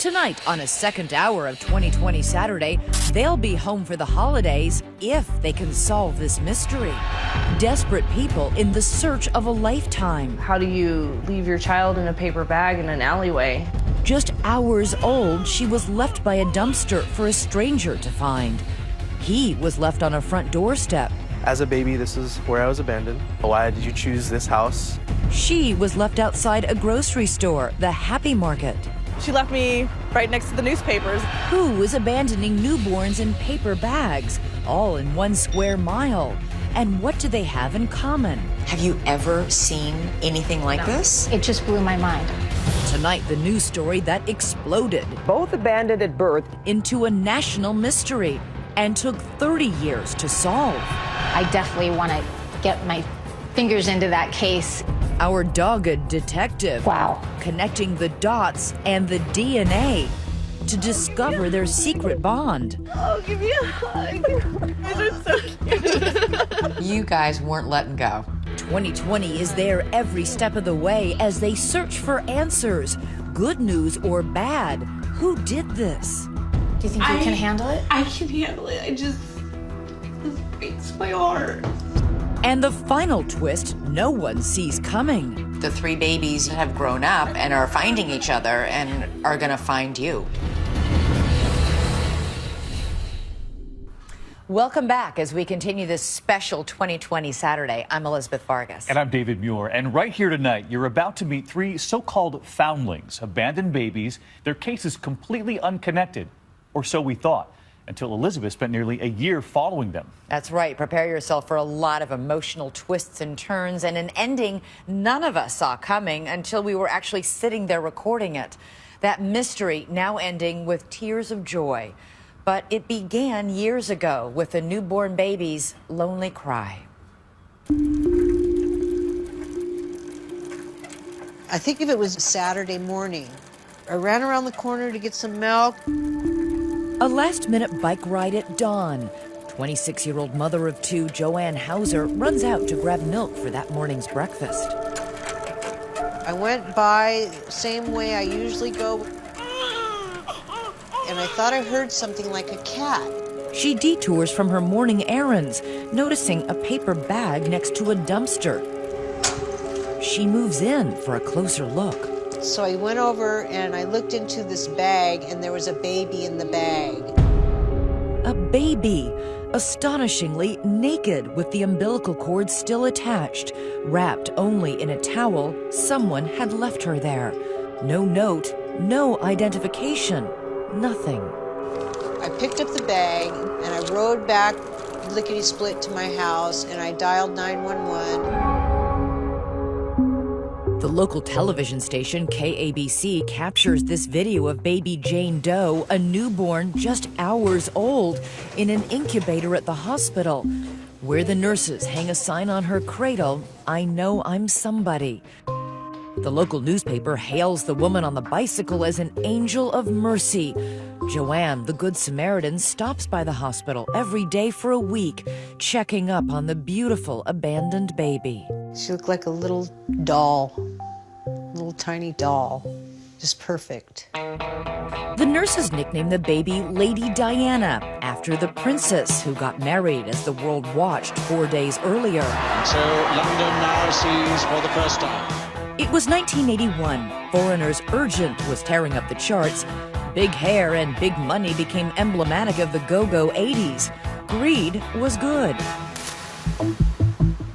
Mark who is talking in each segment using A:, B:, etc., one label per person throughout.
A: Tonight, on a second hour of 2020 Saturday, they'll be home for the holidays if they can solve this mystery. Desperate people in the search of a lifetime.
B: How do you leave your child in a paper bag in an alleyway?
A: Just hours old, she was left by a dumpster for a stranger to find. He was left on a front doorstep.
C: As a baby, this is where I was abandoned. Why did you choose this house?
A: She was left outside a grocery store, the Happy Market.
D: She left me right next to the newspapers.
A: Who is abandoning newborns in paper bags, all in 1 square mile? And what do they have in common?
E: Have you ever seen anything like this?
F: It just blew my mind.
A: Tonight, the news story that exploded
G: Both abandoned at birth.
A: into a national mystery and took 30 years to solve.
F: I definitely want to get my fingers into that case.
A: Our dogged detective
F: Wow.
A: connecting the dots and the DNA to discover their secret bond.
D: Oh, give me a hug. You guys are so cute.
E: You guys weren't letting go.
A: 2020 is there every step of the way as they search for answers, good news or bad. Who did this?
F: Do you think you can handle it?
D: I can handle it. This breaks my heart.
A: And the final twist no one sees coming.
E: The 3 babies have grown up and are finding each other and are gonna find you. Welcome back as we continue this special 2020 Saturday. I'm Elizabeth Vargas.
H: And I'm David Muir. And right here tonight, you're about to meet 3 so-called foundlings, abandoned babies. Their case is completely unconnected, or so we thought, until Elizabeth spent nearly a year following them.
E: That's right. Prepare yourself for a lot of emotional twists and turns and an ending none of us saw coming until we were actually sitting there recording it. That mystery now ending with tears of joy. But it began years ago with a newborn baby's lonely cry.
I: I think if it was Saturday morning, I ran around the corner to get some milk.
A: A last-minute bike ride at dawn. 26-year-old mother of 2, Joanne Hauser, runs out to grab milk for that morning's breakfast.
I: I went by same way I usually go, and I thought I heard something like a cat.
A: She detours from her morning errands, noticing a paper bag next to a dumpster. She moves in for a closer look.
I: So I went over and I looked into this bag, and there was a baby in the bag.
A: A baby, astonishingly naked with the umbilical cord still attached, wrapped only in a towel. Someone had left her there. No note, no identification, nothing.
I: I picked up the bag and I rode back lickety-split to my house, and I dialed 911.
A: The local television station, KABC, captures this video of baby Jane Doe, a newborn just hours old, in an incubator at the hospital, where the nurses hang a sign on her cradle, "I know I'm somebody." The local newspaper hails the woman on the bicycle as an angel of mercy. Joanne, the Good Samaritan, stops by the hospital every day for a week, checking up on the beautiful abandoned baby.
I: She looked like a little doll, little tiny doll, just perfect.
A: The nurses nicknamed the baby Lady Diana, after the princess who got married as the world watched 4 days earlier.
J: So London now sees for the first time.
A: It was 1981. Foreigner's Urgent was tearing up the charts. Big hair and big money became emblematic of the go-go 80s. Greed was good.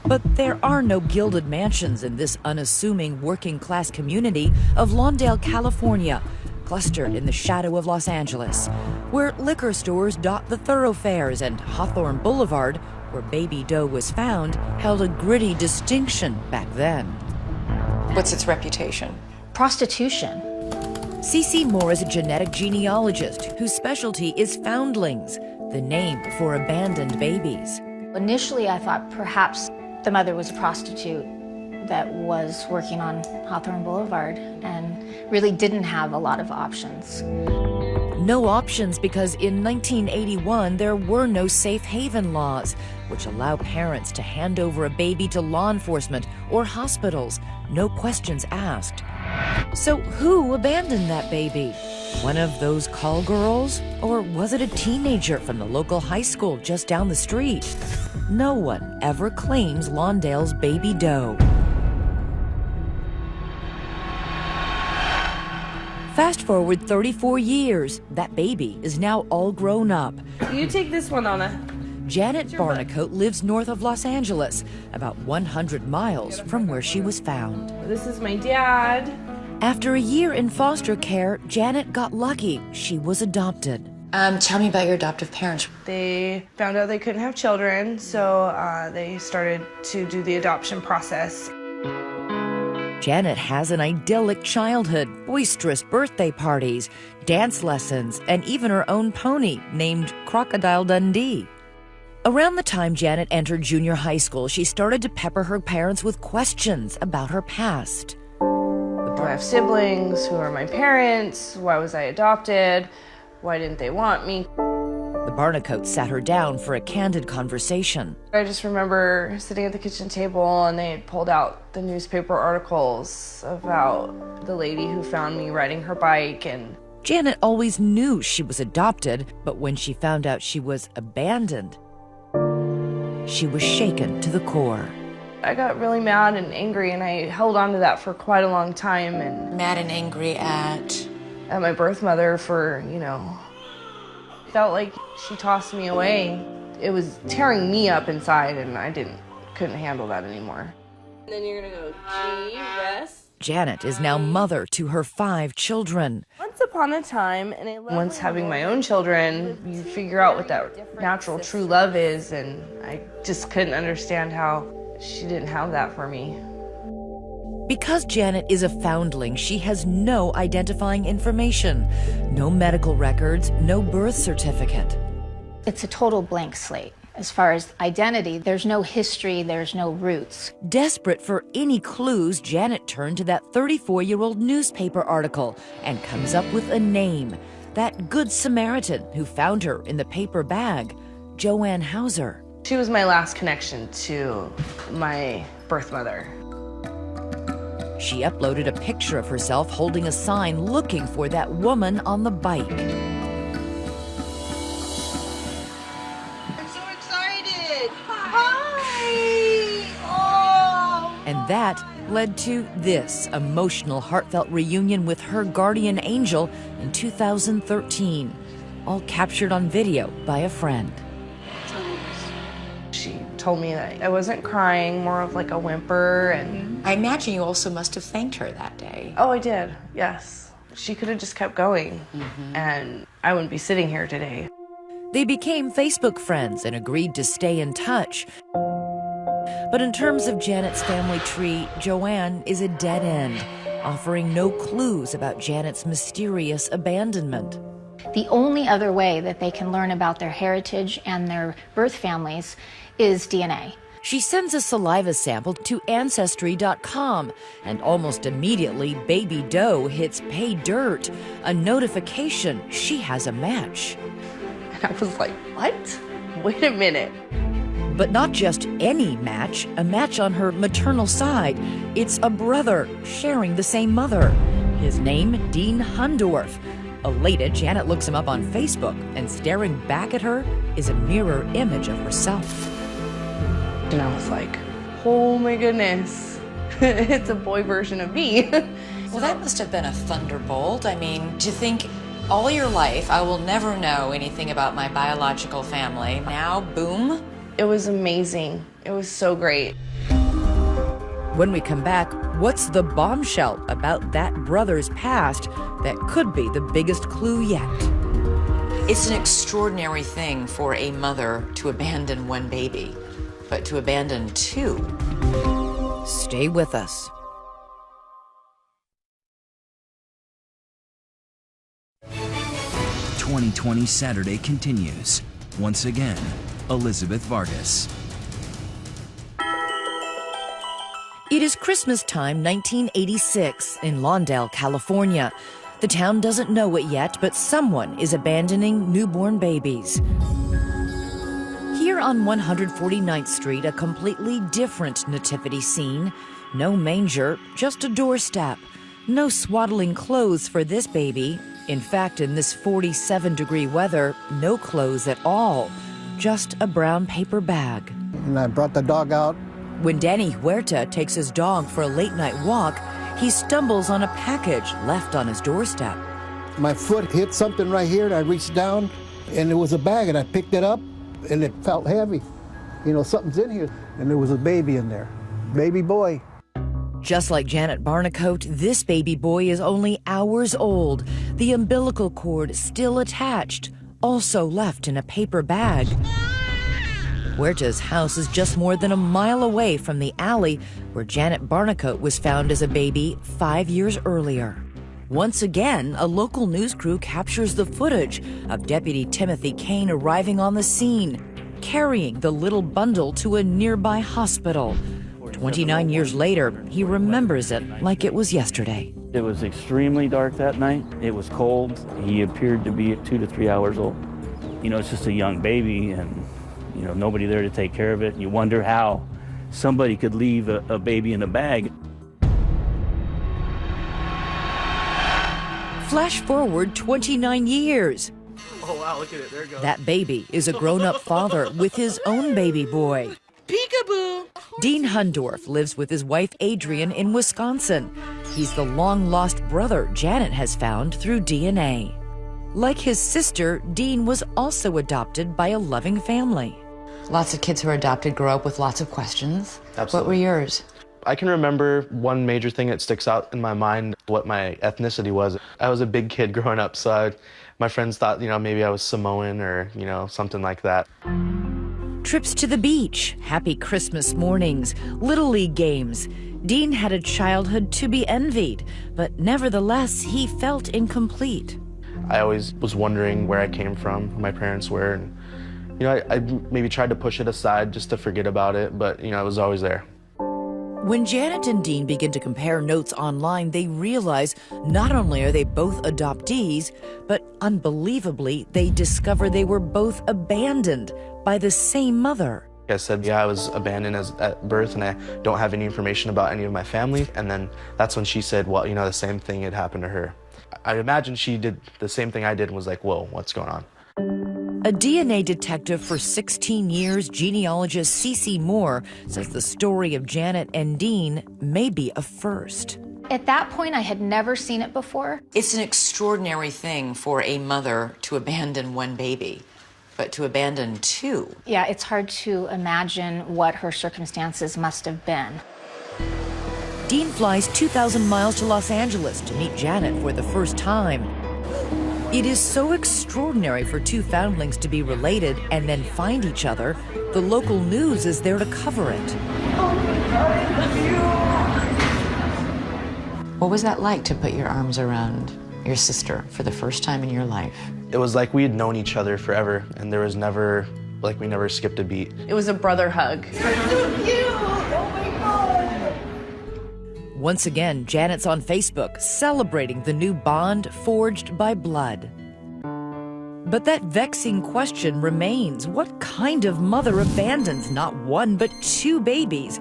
A: But there are no gilded mansions in this unassuming working-class community of Lawndale, California, clustered in the shadow of Los Angeles, where liquor stores dot the thoroughfares and Hawthorne Boulevard, where Baby Doe was found, held a gritty distinction back then.
E: What's its reputation?
F: Prostitution.
A: C.C. Moore is a genetic genealogist whose specialty is foundlings, the name for abandoned babies.
F: Initially, I thought perhaps the mother was a prostitute that was working on Hawthorne Boulevard and really didn't have a lot of options.
A: No options because in 1981 there were no safe haven laws, which allow parents to hand over a baby to law enforcement or hospitals, no questions asked. So who abandoned that baby? One of those call girls? Or was it a teenager from the local high school just down the street? No one ever claims Lawndale's baby doe. Fast forward 34 years, that baby is now all grown up.
B: You take this one, Anna.
A: Janet Barnicoat lives north of Los Angeles, about 100 miles from where she was found.
B: This is my dad.
A: After a year in foster care, Janet got lucky. She was adopted.
E: Tell me about your adoptive parents.
B: They found out they couldn't have children, so they started to do the adoption process.
A: Janet has an idyllic childhood, boisterous birthday parties, dance lessons, and even her own pony named Crocodile Dundee. Around the time Janet entered junior high school, she started to pepper her parents with questions about her past.
B: Do I have siblings? Who are my parents? Why was I adopted? Why didn't they want me?
A: The Barnicoats sat her down for a candid conversation.
B: I just remember sitting at the kitchen table and they had pulled out the newspaper articles about the lady who found me riding her bike. And
A: Janet always knew she was adopted, but when she found out she was abandoned, she was shaken to the core.
B: I got really mad and angry, and I held on to that for quite a long time. And
E: Mad and angry at
B: my birth mother for, felt like she tossed me away. It was tearing me up inside, and I couldn't handle that anymore.
D: And then you're gonna go G, rest.
A: Janet is now mother to her 5 children.
B: Once upon a time, and once having my own children, you figure out what that natural true love is, and I just couldn't understand how she didn't have that for me.
A: Because Janet is a foundling, she has no identifying information, no medical records, no birth certificate.
F: It's a total blank slate. As far as identity, there's no history, there's no roots.
A: Desperate for any clues, Janet turned to that 34-year-old newspaper article and comes up with a name. That Good Samaritan who found her in the paper bag, Joanne Hauser.
B: She was my last connection to my birth mother.
A: She uploaded a picture of herself holding a sign looking for that woman on the bike.
I: I'm so excited. Hi. Oh.
A: And that led to this emotional, heartfelt reunion with her guardian angel in 2013, all captured on video by a friend.
B: She told me that I wasn't crying, more of like a whimper, and
E: I imagine you also must have thanked her that day.
B: oh, I did, yes. She could have just kept going, and I wouldn't be sitting here today.
A: They became Facebook friends and agreed to stay in touch. But in terms of Janet's family tree, Joanne is a dead end, offering no clues about Janet's mysterious abandonment.
F: The only other way that they can learn about their heritage and their birth families is DNA.
A: She sends a saliva sample to Ancestry.com, and almost immediately, Baby Doe hits pay dirt, a notification she has a match.
B: And I was like, what? Wait a minute.
A: But not just any match, a match on her maternal side. It's a brother sharing the same mother. His name, Dean Hundorf. Elated, Janet looks him up on Facebook, and staring back at her is a mirror image of herself.
B: And I was like, oh my goodness, it's a boy version of me.
E: Well, that must have been a thunderbolt. I mean, to think all your life I will never know anything about my biological family. Now, boom.
B: It was amazing. It was so great.
A: When we come back, what's the bombshell about that brother's past that could be the biggest clue yet?
E: It's an extraordinary thing for a mother to abandon one baby, but to abandon 2.
A: Stay with us.
G: "2020 Saturday" continues. Once again, Elizabeth Vargas.
A: It is Christmas time, 1986, in Lawndale, California. The town doesn't know it yet, but someone is abandoning newborn babies. Here on 149th Street, a completely different nativity scene. No manger, just a doorstep. No swaddling clothes for this baby, In fact, in this 47-degree weather, no clothes at all, just a brown paper bag.
K: And I brought the dog out.
A: When Danny Huerta takes his dog for a late-night walk, he stumbles on a package left on his doorstep.
K: My foot hit something right here, and I reached down, and it was a bag, and I picked it up, and it felt heavy. You know, something's in here, and there was a baby in there, baby boy.
A: Just like Janet Barnicoat, this baby boy is only hours old, the umbilical cord still attached, also left in a paper bag. Huerta's house is just more than a mile away from the alley where Janet Barnicoat was found as a baby 5 years earlier. Once again, a local news crew captures the footage of Deputy Timothy Kane arriving on the scene, carrying the little bundle to a nearby hospital. 29 years later, he remembers it like it was yesterday.
L: It was extremely dark that night. It was cold. He appeared to be 2 to 3 hours old. You know, it's just a young baby, and, you know, nobody there to take care of it. You wonder how somebody could leave a baby in a bag.
A: Flash forward 29 years.
C: Oh, wow, look at it. There it goes.
A: That baby is a grown-up father with his own baby boy.
D: Peekaboo.
A: Dean Hundorf lives with his wife Adrian in Wisconsin. He's the long-lost brother Janet has found through DNA. Like his sister, Dean was also adopted by a loving family.
B: Lots of kids who are adopted grow up with lots of questions.
C: Absolutely.
B: What were yours?
C: I can remember one major thing that sticks out in my mind, what my ethnicity was. I was a big kid growing up, so my friends thought, you know, maybe I was Samoan or, you know, something like that.
A: Trips to the beach, happy Christmas mornings, Little League games. Dean had a childhood to be envied, but nevertheless, he felt incomplete.
C: I always was wondering where I came from, who my parents were. And, you know, I maybe tried to push it aside just to forget about it, but, you know, it was always there.
A: When Janet and Dean begin to compare notes online, they realize not only are they both adoptees, but unbelievably, they discover they were both abandoned by the same mother.
C: I said, yeah, I was abandoned at birth, and I don't have any information about any of my family. And then that's when she said, well, you know, the same thing had happened to her. I imagine she did the same thing I did and was like, whoa, what's going on?
A: A DNA detective for 16 years, genealogist Cece Moore, says the story of Janet and Dean may be a first.
F: At that point, I had never seen it before.
E: It's an extraordinary thing for a mother to abandon one baby, but to abandon two.
F: Yeah, it's hard to imagine what her circumstances must have been.
A: Dean flies 2,000 miles to Los Angeles to meet Janet for the first time. It is so extraordinary for two foundlings to be related and then find each other. The local news is there to cover it.
E: What was that like to put your arms around your sister for the first time in your life?
C: It was like we had known each other forever, and there was never, like, we never skipped a beat.
B: It was a brother hug.
A: Once again, Janet's on Facebook celebrating the new bond forged by blood. But that vexing question remains. What kind of mother abandons not one but two babies,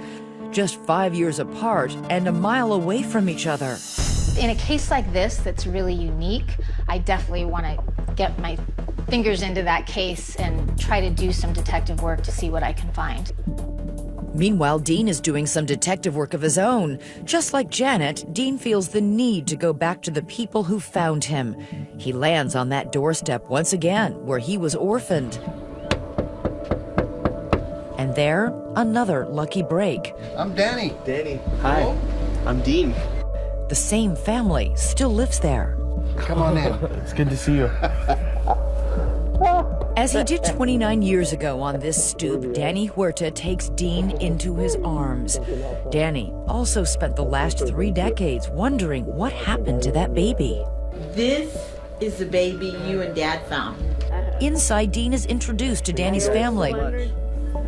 A: just 5 years apart and a mile away from each other?
F: In a case like this that's really unique, I definitely want to get my fingers into that case and try to do some detective work to see what I can find.
A: Meanwhile, Dean is doing some detective work of his own. Just like Janet, Dean feels the need to go back to the people who found him. He lands on that doorstep once again, where he was orphaned. And there, another lucky break.
K: I'm Danny.
C: Danny. Hi. I'm Dean.
A: The same family still lives there.
K: Come on in.
C: It's good to see you.
A: As he did 29 years ago on this stoop, Danny Huerta takes Dean into his arms. Danny also spent the last 3 decades wondering what happened to that baby.
D: This is the baby you and Dad found.
A: Inside, Dean is introduced to Danny's family.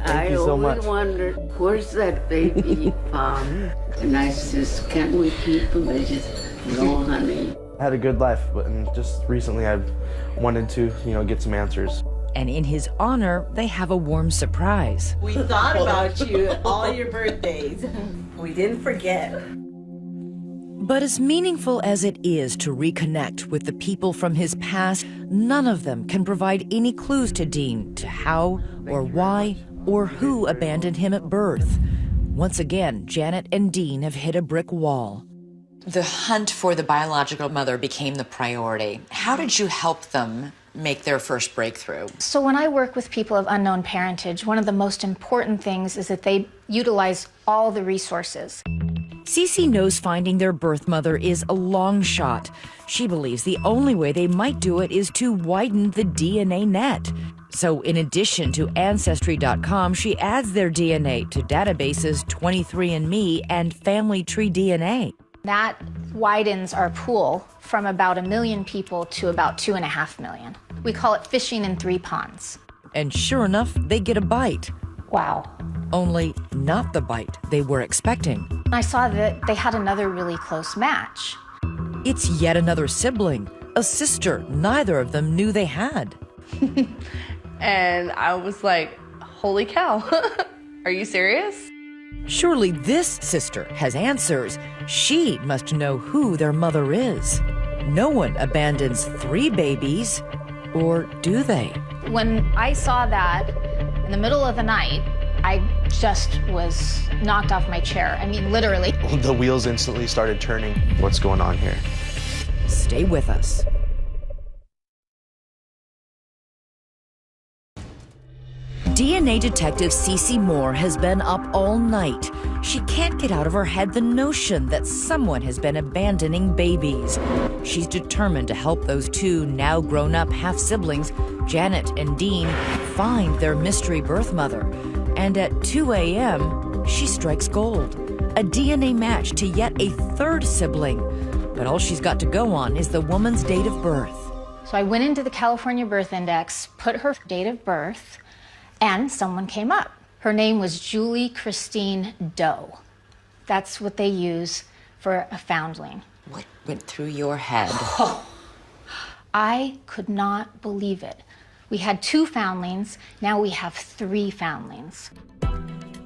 C: Thank you so much.
M: I always wondered, where's that baby you found? And I says, can we keep him? They just, no, honey.
C: I had a good life, but just recently I've wanted to, you know, get some answers.
A: And in his honor, they have a warm surprise.
D: We thought about you all your birthdays. We didn't forget.
A: But as meaningful as it is to reconnect with the people from his past, none of them can provide any clues to Dean to how or why or who abandoned him at birth. Once again, Janet and Dean have hit a brick wall.
E: The hunt for the biological mother became the priority. How did you help them make their first breakthrough?
F: So when I work with people of unknown parentage, one of the most important things is that they utilize all the resources.
A: Cece knows finding their birth mother is a long shot. She believes the only way they might do it is to widen the DNA net. So in addition to Ancestry.com, she adds their DNA to databases 23andMe and Family Tree DNA.
F: That widens our pool from about 1 million people to about 2.5 million. We call it fishing in 3 ponds.
A: And sure enough, they get a bite.
F: Wow.
A: Only not the bite they were expecting.
F: I saw that they had another really close match.
A: It's yet another sibling, a sister neither of them knew they had.
B: And I was like, holy cow, are you serious?
A: Surely this sister has answers. She must know who their mother is. No one abandons 3 babies, or do they?
F: When I saw that in the middle of the night, I just was knocked off my chair. I mean, literally.
C: The wheels instantly started turning. What's going on here?
A: Stay with us. DNA detective Cece Moore has been up all night. She can't get out of her head the notion that someone has been abandoning babies. She's determined to help those 2 now grown-up half-siblings, Janet and Dean, find their mystery birth mother. And at 2 a.m., she strikes gold. A DNA match to yet a 3rd sibling. But all she's got to go on is the woman's date of birth.
F: So I went into the California Birth Index, put her date of birth, and someone came up. Her name was Julie Christine Doe. That's what they use for a foundling.
E: What went through your head?
F: I could not believe it. We had 2 foundlings, now we have 3 foundlings.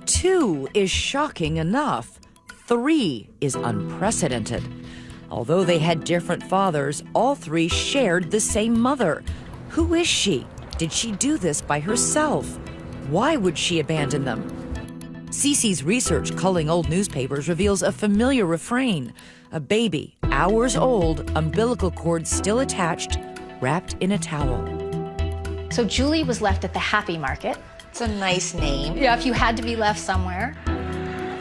A: 2 is shocking enough. 3 is unprecedented. Although they had different fathers, all 3 shared the same mother. Who is she? Did she do this by herself? Why would she abandon them? Cece's research culling old newspapers reveals a familiar refrain. A baby, hours old, umbilical cord still attached, wrapped in a towel.
F: So Julie was left at the Happy Market.
E: It's a nice name.
F: Yeah, if you had to be left somewhere.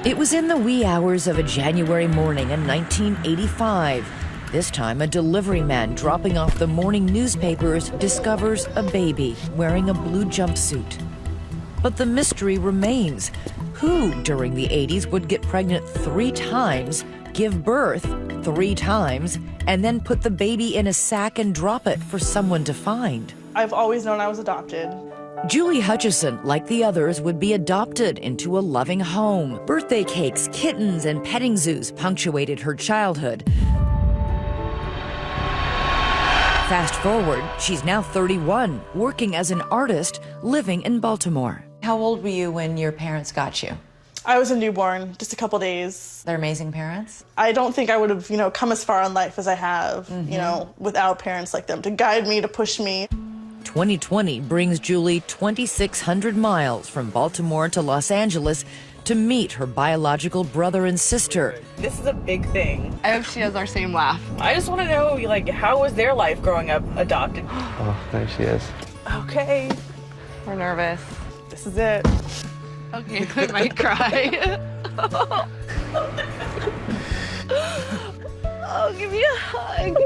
A: It was in the wee hours of a January morning in 1985. This time, a delivery man dropping off the morning newspapers discovers a baby wearing a blue jumpsuit. But the mystery remains. Who, during the 80s, would get pregnant 3 times, give birth 3 times, and then put the baby in a sack and drop it for someone to find?
D: I've always known I was adopted.
A: Julie Hutchison, like the others, would be adopted into a loving home. Birthday cakes, kittens, and petting zoos punctuated her childhood. Fast forward, she's now 31, working as an artist, living in Baltimore.
E: How old were you when your parents got you?
D: I was a newborn, just a couple days.
E: They're amazing parents?
D: I don't think I would have, come as far in life as I have, without parents like them to guide me, to push me.
A: 2020 brings Julie 2,600 miles from Baltimore to Los Angeles to meet her biological brother and sister.
D: This is a big thing.
B: I hope she has our same laugh.
D: I just want to know, how was their life growing up adopted?
C: Oh, there she is.
D: Okay,
B: We're nervous.
D: this is it.
B: Okay, I might cry.
D: Oh, give me a hug.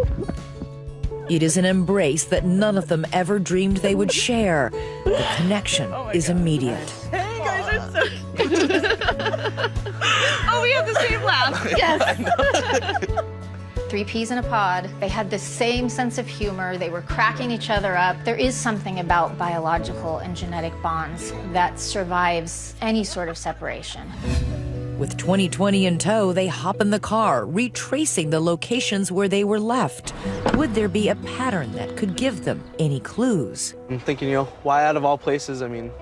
A: It is an embrace that none of them ever dreamed they would share. The connection is immediate.
D: Hey, you guys are so
B: Oh, we have the same laugh.
F: Yes. 3 peas in a pod. They had the same sense of humor. They were cracking each other up. There is something about biological and genetic bonds that survives any sort of separation.
A: With 2020 in tow, they hop in the car, retracing the locations where they were left. Would there be a pattern that could give them any clues?
C: I'm thinking, why out of all places? I mean,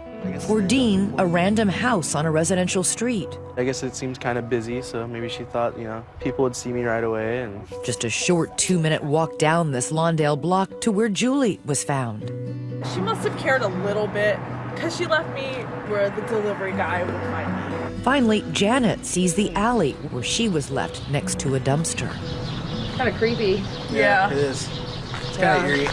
A: For Dean, a random house on a residential street.
C: I guess it seemed kind of busy, so maybe she thought, people would see me right away. And
A: Just a short 2-minute walk down this Lawndale block to where Julie was found.
D: She must have cared a little bit because she left me where the delivery guy would find me.
A: Finally, Janet sees the alley where she was left next to a dumpster.
B: Kind of creepy.
D: Yeah.
C: it is. It's kind of eerie.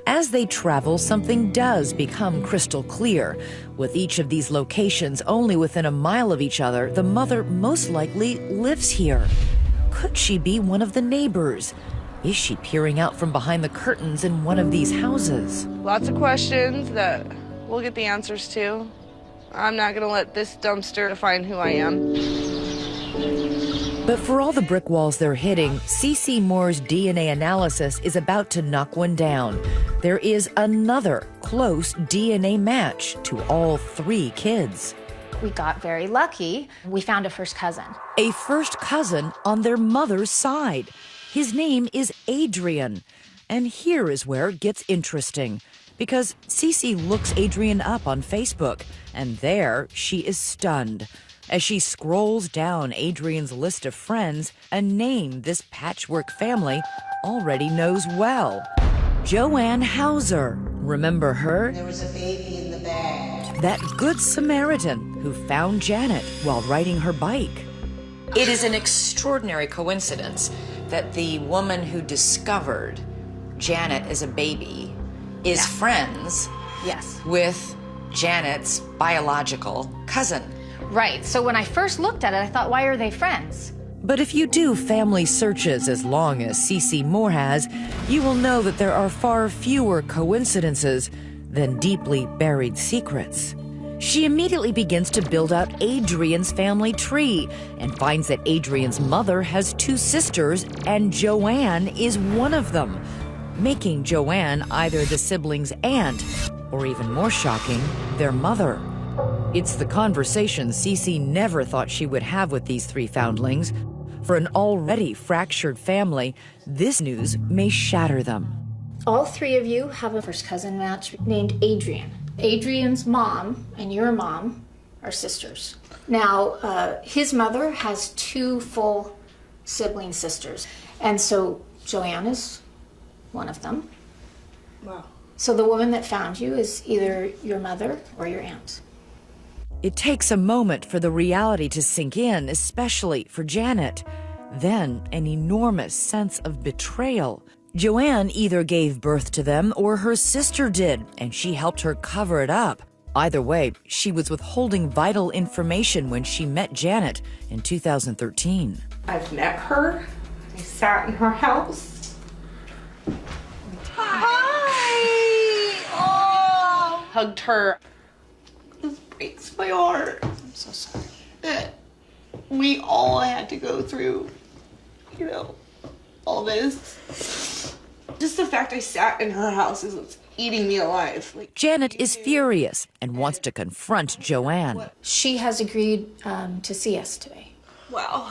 A: As they travel, something does become crystal clear. With each of these locations only within a mile of each other, the mother most likely lives here. Could she be one of the neighbors? Is she peering out from behind the curtains in one of these houses?
B: Lots of questions that we'll get the answers to. I'm not going to let this dumpster define who I am.
A: But for all the brick walls they're hitting, CeCe Moore's DNA analysis is about to knock one down. There is another close DNA match to all 3 kids.
F: We got very lucky. We found a first cousin.
A: A first cousin on their mother's side. His name is Adrian. And here is where it gets interesting. Because CeCe looks Adrian up on Facebook, and there she is stunned. As she scrolls down Adrian's list of friends, a name this patchwork family already knows well. Joanne Hauser. Remember her?
I: There was a baby in the bag.
A: That good Samaritan who found Janet while riding her bike.
E: It is an extraordinary coincidence that the woman who discovered Janet as a baby is friends with Janet's biological cousin.
F: Right. So when I first looked at it, I thought, why are they friends?
A: But if you do family searches as long as CeCe Moore has, you will know that there are far fewer coincidences than deeply buried secrets. She immediately begins to build out Adrian's family tree and finds that Adrian's mother has 2 sisters and Joanne is one of them, making Joanne either the siblings' aunt or, even more shocking, their mother. It's the conversation CeCe never thought she would have with these 3 foundlings. For an already fractured family, this news may shatter them.
F: All 3 of you have a first cousin match named Adrian. Adrian's mom and your mom are sisters. Now, his mother has 2 full sibling sisters. And so Joanne is one of them.
D: Wow.
F: So the woman that found you is either your mother or your aunt.
A: It takes a moment for the reality to sink in, especially for Janet. Then an enormous sense of betrayal. Joanne either gave birth to them or her sister did, and she helped her cover it up. Either way, she was withholding vital information when she met Janet in 2013.
B: I've met her. I sat in her house. Hi! Oh! Hugged her. This breaks my heart. I'm so sorry that we all had to go through, all this. Just the fact I sat in her house is what's eating me alive.
A: Janet is furious and wants to confront Joanne.
F: She has agreed to see us today.
B: Wow.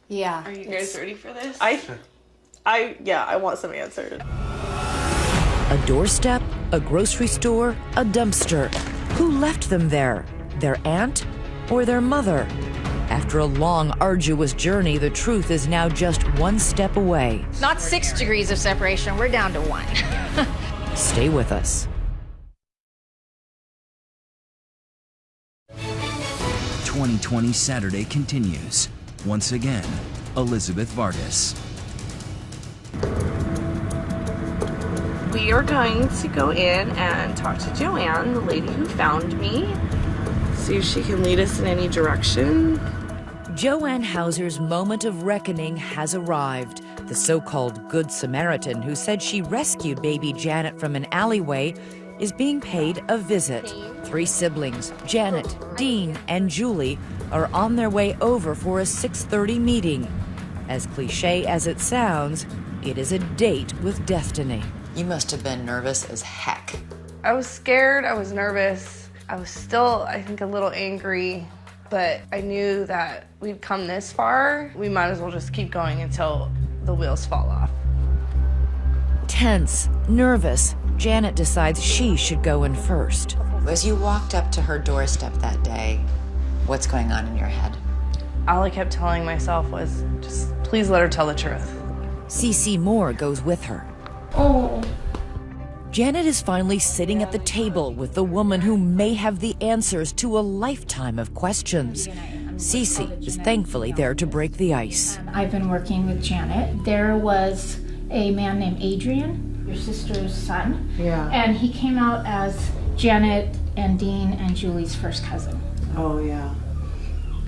F: Yeah.
B: Are you guys ready for this?
D: I want some answers.
A: A doorstep, a grocery store, a dumpster. Who left them there? Their aunt or their mother? After a long, arduous journey, the truth is now just one step away.
F: Not 6 degrees of separation, we're down to 1.
A: Stay with us.
G: 2020 Saturday continues. Once again, Elizabeth Vargas.
B: We are going to go in and talk to Joanne, the lady who found me. See if she can lead us in any direction.
A: Joanne Hauser's moment of reckoning has arrived. The so-called Good Samaritan who said she rescued baby Janet from an alleyway is being paid a visit. 3 siblings, Janet, Dean, and Julie, are on their way over for a 6:30 meeting. As cliche as it sounds, it is a date with destiny.
E: You must have been nervous as heck.
B: I was scared, I was nervous. I was still, I think, a little angry, but I knew that we'd come this far. We might as well just keep going until the wheels fall off.
A: Tense, nervous, Janet decides she should go in first.
E: As you walked up to her doorstep that day, what's going on in your head?
B: All I kept telling myself was, just please let her tell the truth.
A: Cece Moore goes with her.
B: Oh.
A: Janet is finally sitting at the table with the woman who may have the answers to a lifetime of questions. Cece is thankfully there to break the ice.
F: I've been working with Janet. There was a man named Adrian, your sister's son.
I: Yeah.
F: And he came out as Janet and Dean and Julie's first cousin.
I: Oh, yeah.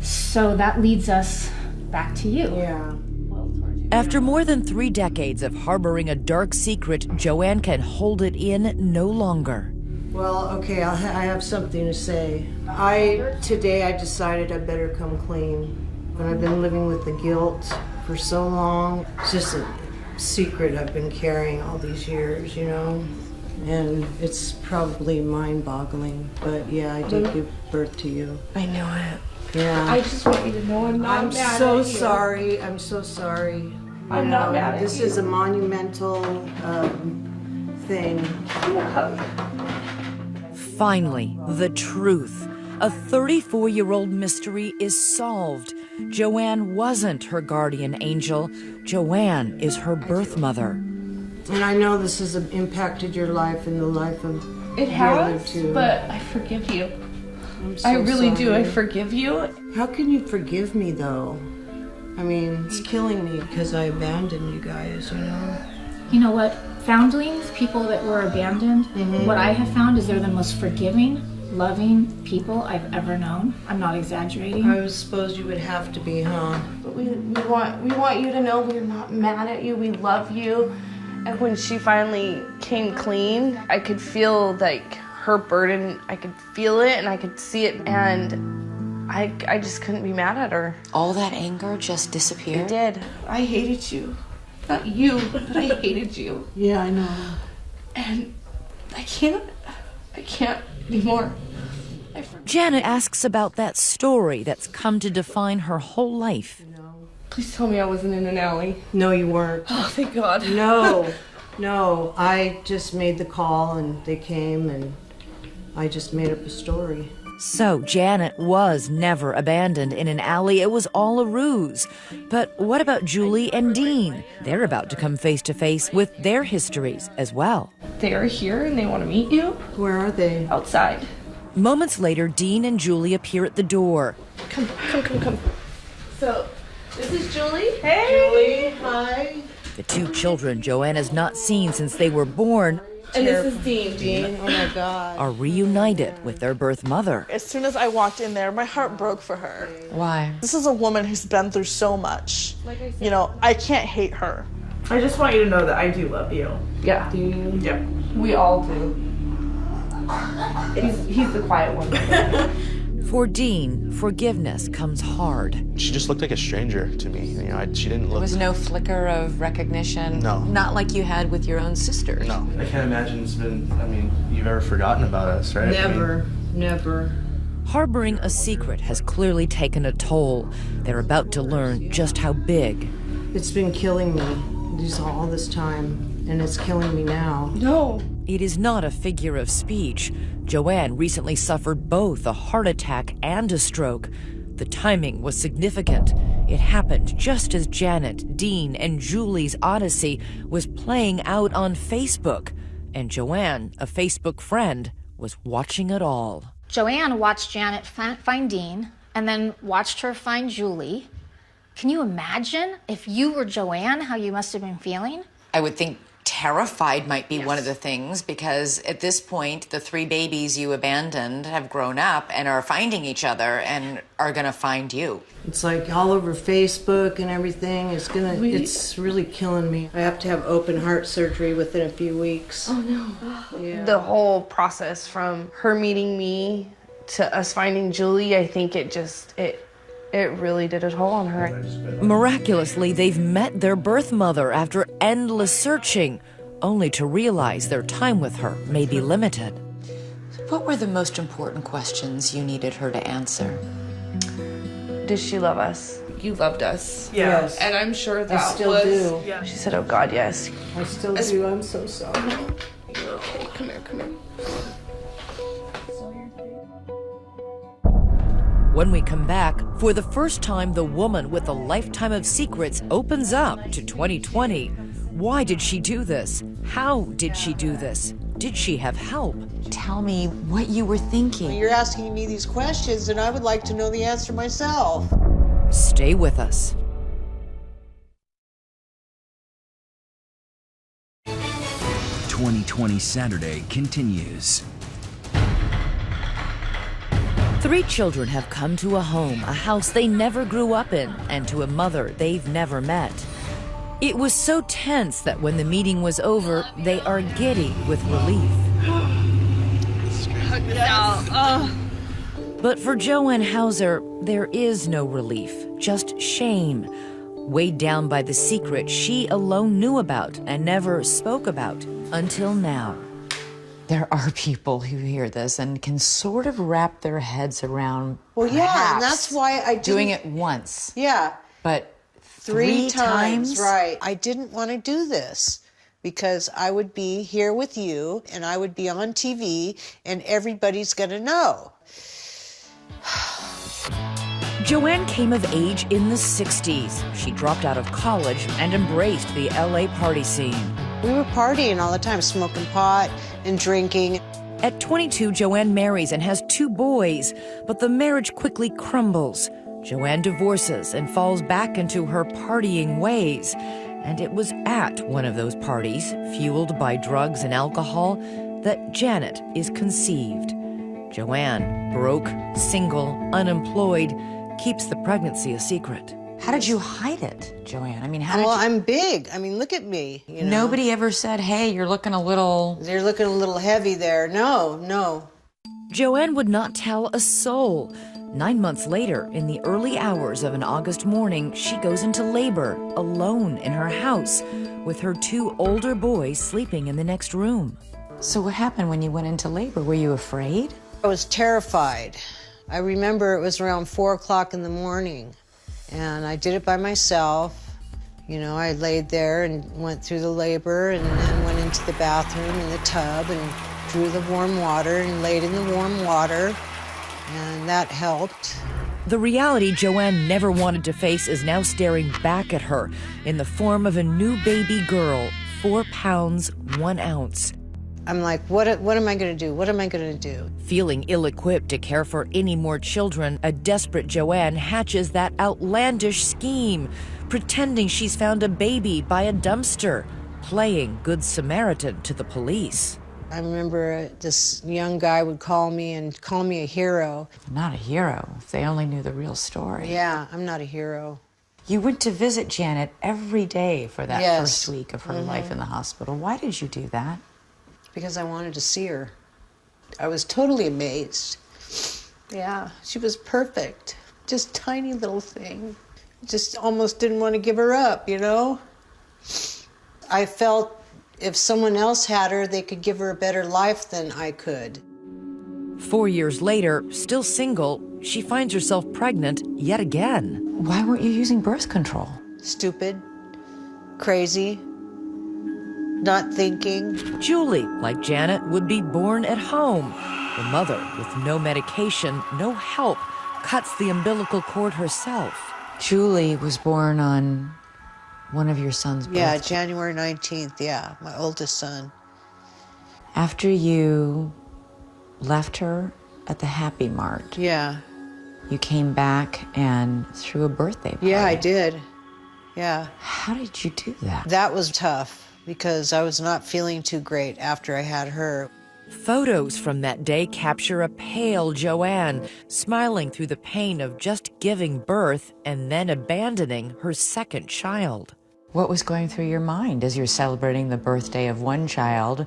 F: So that leads us back to you.
I: Yeah.
A: After more than 3 decades of harboring a dark secret, Joanne can hold it in no longer.
I: Well, okay, I have something to say. Today I decided I better come clean. But I've been living with the guilt for so long. It's just a secret I've been carrying all these years, you know? And it's probably mind-boggling, but yeah, I did give birth to you.
B: I knew it.
I: Yeah.
B: I just want you to know I'm not mad at you.
I: I'm so sorry. I'm so sorry.
B: I'm not mad at
I: This
B: you.
I: is a monumental thing.
A: Finally, the truth. A 34-year-old mystery is solved. Joanne wasn't her guardian angel. Joanne is her birth mother.
I: And I know this has impacted your life and the life of
B: It
I: the other
B: has,
I: two.
B: but I forgive you.
I: I'm so
B: I really do. I
I: sorry.
B: forgive you.
I: How can you forgive me, though? I mean, it's killing me because I abandoned you guys, you know?
F: You know what? Foundlings, people that were abandoned, what I have found is they're the most forgiving, loving people I've ever known. I'm not exaggerating.
I: I suppose you would have to be, huh?
B: But we want you to know we're not mad at you. We love you. And when she finally came clean, I could feel like her burden. I could feel it and I could see it, and I just couldn't be mad at her.
E: All that anger just
B: It
E: disappeared?
B: did. I hated you. Not you, but I hated you.
I: Yeah, I know.
B: And I can't anymore.
A: Janet asks about that story that's come to define her whole life.
B: Please tell me I wasn't in an alley.
I: No, you weren't.
B: Oh, thank God.
I: No. I just made the call and they came and I just made up a story.
A: So Janet was never abandoned in an alley. It was all a ruse. But what about Julie and Dean? They're about to come face to face with their histories as well.
B: They are here and they want to meet you.
I: Where are they?
B: Outside.
A: Moments later, Dean and Julie appear at the door.
B: Come. So, this is Julie. Hey!
I: Julie, hi.
A: The 2 children Joanne has not seen since they were born
B: And this is Dean.
I: Dean, oh my God.
A: are reunited with their birth mother.
D: As soon as I walked in there, my heart broke for her.
E: Why?
D: This is a woman who's been through so much. You know, I can't hate her.
B: I just want you to know that I do love you. Yeah.
I: Do you?
B: Yeah. We all do. He's the quiet one.
A: For Dean, forgiveness comes hard.
C: She just looked like a stranger to me. You know, she didn't
E: There
C: look.
E: was no flicker of recognition?
C: No.
E: Not like you had with your own sisters?
C: No. I can't imagine you've ever forgotten about us, right?
I: Never.
A: Harboring a secret has clearly taken a toll. They're about to learn just how big.
I: It's been killing me all this time, and it's killing me now.
B: No.
A: It is not a figure of speech. Joanne recently suffered both a heart attack and a stroke. The timing was significant. It happened just as Janet, Dean, and Julie's odyssey was playing out on Facebook. And Joanne, a Facebook friend, was watching it all.
F: Joanne watched Janet find Dean and then watched her find Julie. Can you imagine if you were Joanne, how you must have been feeling?
E: I would think terrified might be one of the things, because at this point, the 3 babies you abandoned have grown up and are finding each other and are going to find you.
I: It's like all over Facebook and everything. It's really killing me. I have to have open heart surgery within a few weeks.
B: Oh, no.
I: Yeah.
B: The whole process from her meeting me to us finding Julie, I think it really did a toll on her.
A: Miraculously, they've met their birth mother after endless searching, only to realize their time with her may be limited.
E: What were the most important questions you needed her to answer?
B: Did she love us? You loved us.
I: Yeah. Yes.
B: And I'm sure that
I: I still
B: was...
I: do.
B: Yeah. She said, oh God, yes.
I: I still do. I'm so sorry.
B: You're okay. Come here.
A: When we come back, for the first time, the woman with a lifetime of secrets opens up to 2020. Why did she do this? How did she do this? Did she have help?
E: Tell me what you were thinking.
I: You're asking me these questions, and I would like to know the answer myself.
A: Stay with us.
G: 2020 Saturday continues.
A: 3 children have come to a home, a house they never grew up in, and to a mother they've never met. It was so tense that when the meeting was over, they are giddy with relief. But for Joanne Hauser, there is no relief, just shame. Weighed down by the secret she alone knew about and never spoke about until now.
E: There are people who hear this and can sort of wrap their heads around.
I: Well, yeah, and that's why I
E: doing it once.
I: Yeah.
E: But
I: 3 times, right. I didn't want to do this because I would be here with you and I would be on TV and everybody's going to know.
A: Joanne came of age in the 60s. She dropped out of college and embraced the LA party scene.
I: We were partying all the time, smoking pot and drinking.
A: At 22, Joanne marries and has 2 boys, but the marriage quickly crumbles. Joanne divorces and falls back into her partying ways. And it was at one of those parties, fueled by drugs and alcohol, that Janet is conceived. Joanne, broke, single, unemployed, keeps the pregnancy a secret.
E: How did you hide it, Joanne? I mean, how did
I: Well,
E: you...
I: I'm big. I mean, look at me. You know?
E: Nobody ever said, hey, you're looking a little...
I: You're looking a little heavy there. No, no.
A: Joanne would not tell a soul. 9 months later, in the early hours of an August morning, she goes into labor, alone in her house, with her 2 older boys sleeping in the next room.
E: So what happened when you went into labor? Were you afraid?
I: I was terrified. I remember it was around 4 o'clock in the morning, and I did it by myself. You know, I laid there and went through the labor and then went into the bathroom in the tub and drew the warm water and laid in the warm water, and that helped.
A: The reality Joanne never wanted to face is now staring back at her in the form of a new baby girl, 4 pounds, 1 ounce.
I: I'm like, what am I going to do? What am I going to do?
A: Feeling ill-equipped to care for any more children, a desperate Joanne hatches that outlandish scheme, pretending she's found a baby by a dumpster, playing Good Samaritan to the police.
I: I remember this young guy would call me and call me a hero.
E: Not a hero, if they only knew the real story.
I: Yeah, I'm not a hero.
E: You went to visit Janet every day for that
I: Yes.
E: first week of her life in the hospital. Why did you do that?
I: Because I wanted to see her. I was totally amazed. Yeah, she was perfect. Just tiny little thing. Just almost didn't want to give her up, you know? I felt if someone else had her, they could give her a better life than I could.
A: 4 years later, still single, she finds herself pregnant yet again.
E: Why weren't you using birth control?
I: Stupid, crazy, not thinking.
A: Julie, like Janet, would be born at home. The mother, with no medication, no help, cuts the umbilical cord herself.
E: Julie was born on one of your son's birthdays.
I: Yeah, January 19th, yeah, my oldest son.
E: After you left her at the Happy Mart,
I: Yeah.
E: you came back and threw a birthday party.
I: Yeah, I did. Yeah.
E: How did you do that?
I: That was tough because I was not feeling too great after I had her.
A: Photos from that day capture a pale Joanne, smiling through the pain of just giving birth and then abandoning her second child.
E: What was going through your mind as you're celebrating the birthday of one child,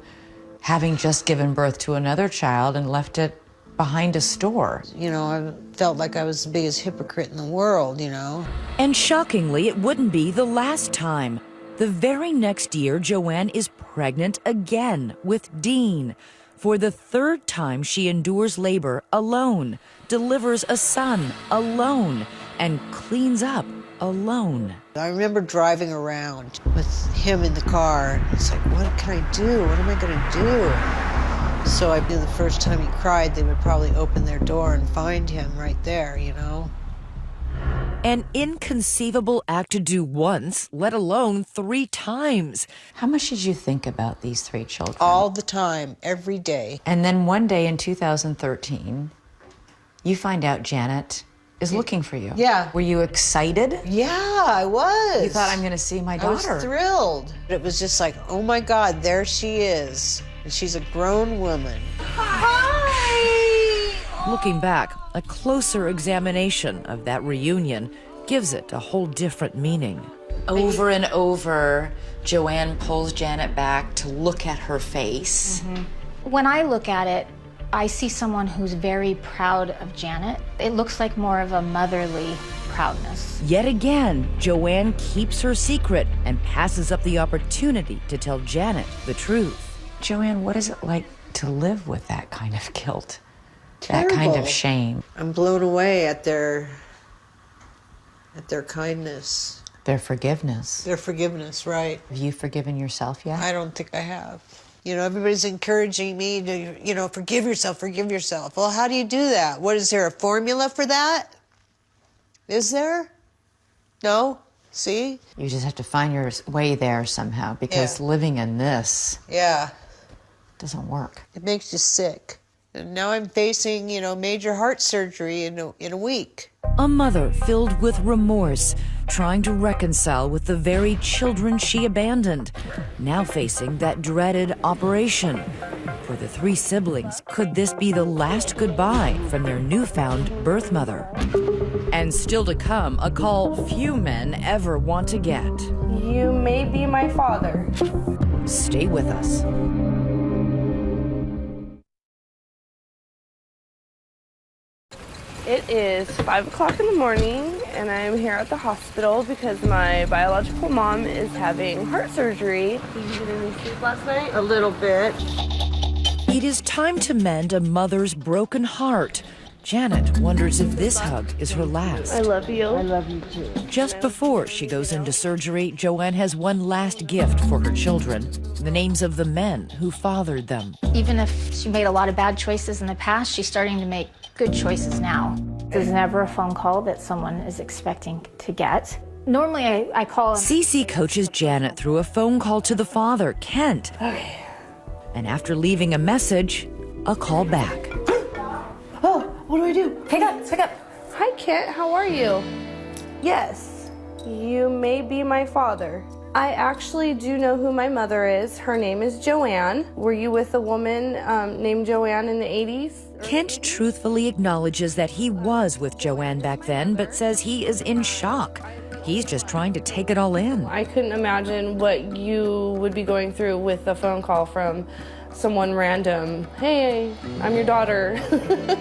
E: having just given birth to another child and left it behind a store?
I: You know, I felt like I was the biggest hypocrite in the world, you know.
A: And shockingly, it wouldn't be the last time. The very next year, Joanne is pregnant again with Dean. For the 3rd time, she endures labor alone, delivers a son alone, and cleans up alone.
I: I remember driving around with him in the car. It's like, what can I do? What am I going to do? So I knew the first time he cried, they would probably open their door and find him right there, you know?
A: An inconceivable act to do once, let alone 3 times.
E: How much did you think about these 3 children?
I: All the time, every day.
E: And then one day in 2013, you find out Janet is looking for you.
I: Yeah.
E: Were you excited?
I: Yeah, I was.
E: You thought, I'm going to see my daughter.
I: I was thrilled. It was just like, oh my God, there she is. And she's a grown woman.
A: Looking back, a closer examination of that reunion gives it a whole different meaning.
E: Over and over, Joanne pulls Janet back to look at her face.
F: When I look at it, I see someone who's very proud of Janet. It looks like more of a motherly proudness.
A: Yet again, Joanne keeps her secret and passes up the opportunity to tell Janet the truth.
E: Joanne, what is it like to live with that kind of guilt?
I: Terrible.
E: That kind of shame?
I: I'm blown away at their kindness.
E: Their forgiveness.
I: Their forgiveness, right.
E: Have you forgiven yourself yet?
I: I don't think I have. You know, everybody's encouraging me to, you know, forgive yourself, forgive yourself. Well, how do you do that? What, is there a formula for that? Is there? No? See?
E: You just have to find your way there somehow, because living in this doesn't work.
I: It makes you sick. And now I'm facing, you know, major heart surgery in a week.
A: A mother filled with remorse, trying to reconcile with the very children she abandoned, now facing that dreaded operation. For the 3 siblings, could this be the last goodbye from their newfound birth mother? And still to come, a call few men ever want to get.
B: You may be my father.
A: Stay with us.
B: It is 5 o'clock in the morning, and I'm here at the hospital because my biological mom is having heart surgery. Did you get any sleep last night?
I: A little bit.
A: It is time to mend a mother's broken heart. Janet wonders if this hug is her last.
B: I love you.
I: I love you too.
A: Just before she goes into surgery, Joanne has one last gift for her children, the names of the men who fathered them.
F: Even if she made a lot of bad choices in the past, she's starting to make good choices now. There's never a phone call that someone is expecting to get. Normally I call him.
A: Cece coaches Janet through a phone call to the father, Kent.
B: Okay.
A: And after leaving a message, a call back.
B: Oh, what do I do? Pick up, pick up. Hi, Kent, how are you? Yes, you may be my father. I actually do know who my mother is. Her name is Joanne. Were you with a woman named Joanne in the 80s?
A: Kent truthfully acknowledges that he was with Joanne back then, but says he is in shock. He's just trying to take it all in.
B: I couldn't imagine what you would be going through with a phone call from someone random. Hey, I'm your daughter.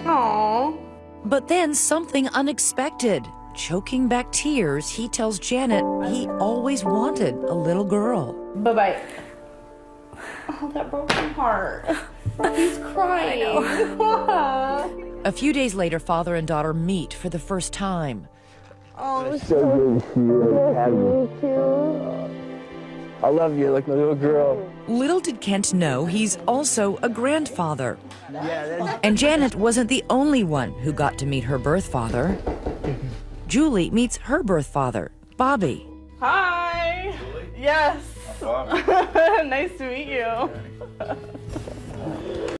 B: Aww.
A: But then something unexpected. Choking back tears, he tells Janet he always wanted a little girl.
B: Bye-bye. Oh, that broke my heart. He's crying.
A: A few days later, father and daughter meet for the first time.
B: Oh,
L: So good to see you. Have you. I love you like my little girl.
A: Little did Kent know he's also a grandfather. And Janet wasn't the only one who got to meet her birth father. Julie meets her birth father, Bobby.
B: Hi. Yes. Nice to meet you.